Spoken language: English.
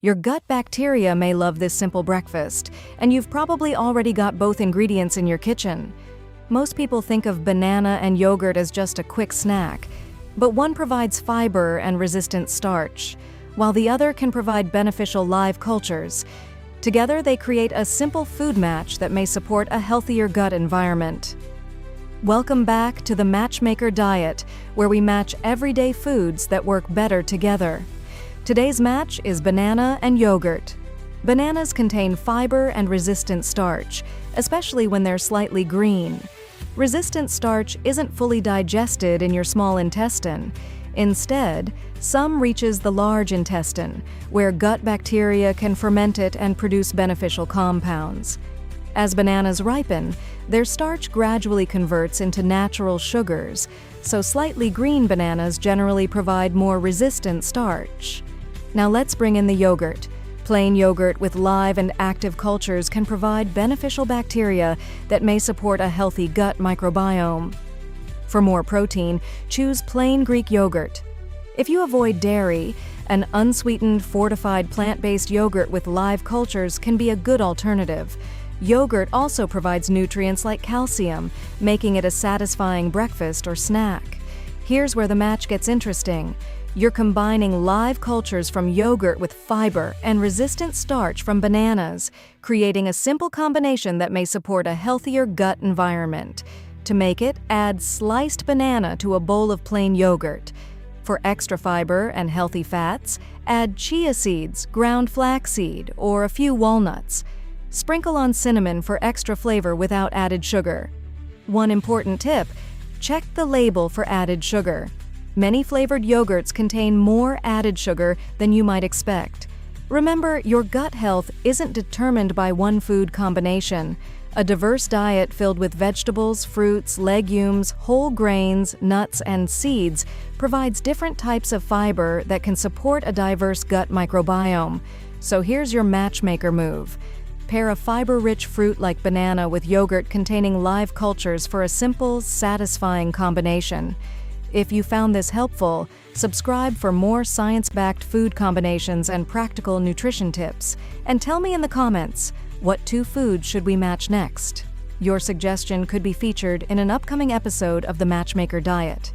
Your gut bacteria may love this simple breakfast, and you've probably already got both ingredients in your kitchen. Most people think of banana and yogurt as just a quick snack, but one provides fiber and resistant starch, while the other can provide beneficial live cultures. Together, they create a simple food match that may support a healthier gut environment. Welcome back to the Matchmaker Diet, where we match everyday foods that work better together. Today's match is banana and yogurt. Bananas contain fiber and resistant starch, especially when they're slightly green. Resistant starch isn't fully digested in your small intestine. Instead, some reaches the large intestine, where gut bacteria can ferment it and produce beneficial compounds. As bananas ripen, their starch gradually converts into natural sugars, so slightly green bananas generally provide more resistant starch. Now let's bring in the yogurt. Plain yogurt with live and active cultures can provide beneficial bacteria that may support a healthy gut microbiome. For more protein, choose plain Greek yogurt. If you avoid dairy, an unsweetened, fortified plant-based yogurt with live cultures can be a good alternative. Yogurt also provides nutrients like calcium, making it a satisfying breakfast or snack. Here's where the match gets interesting. You're combining live cultures from yogurt with fiber and resistant starch from bananas, creating a simple combination that may support a healthier gut environment. To make it, add sliced banana to a bowl of plain yogurt. For extra fiber and healthy fats, add chia seeds, ground flaxseed, or a few walnuts. Sprinkle on cinnamon for extra flavor without added sugar. One important tip: check the label for added sugar. Many flavored yogurts contain more added sugar than you might expect. Remember, your gut health isn't determined by one food combination. A diverse diet filled with vegetables, fruits, legumes, whole grains, nuts, and seeds provides different types of fiber that can support a diverse gut microbiome. So here's your matchmaker move. Pair a fiber-rich fruit like banana with yogurt containing live cultures for a simple, satisfying combination. If you found this helpful, subscribe for more science-backed food combinations and practical nutrition tips. And tell me in the comments, what 2 foods should we match next? Your suggestion could be featured in an upcoming episode of the Matchmaker Diet.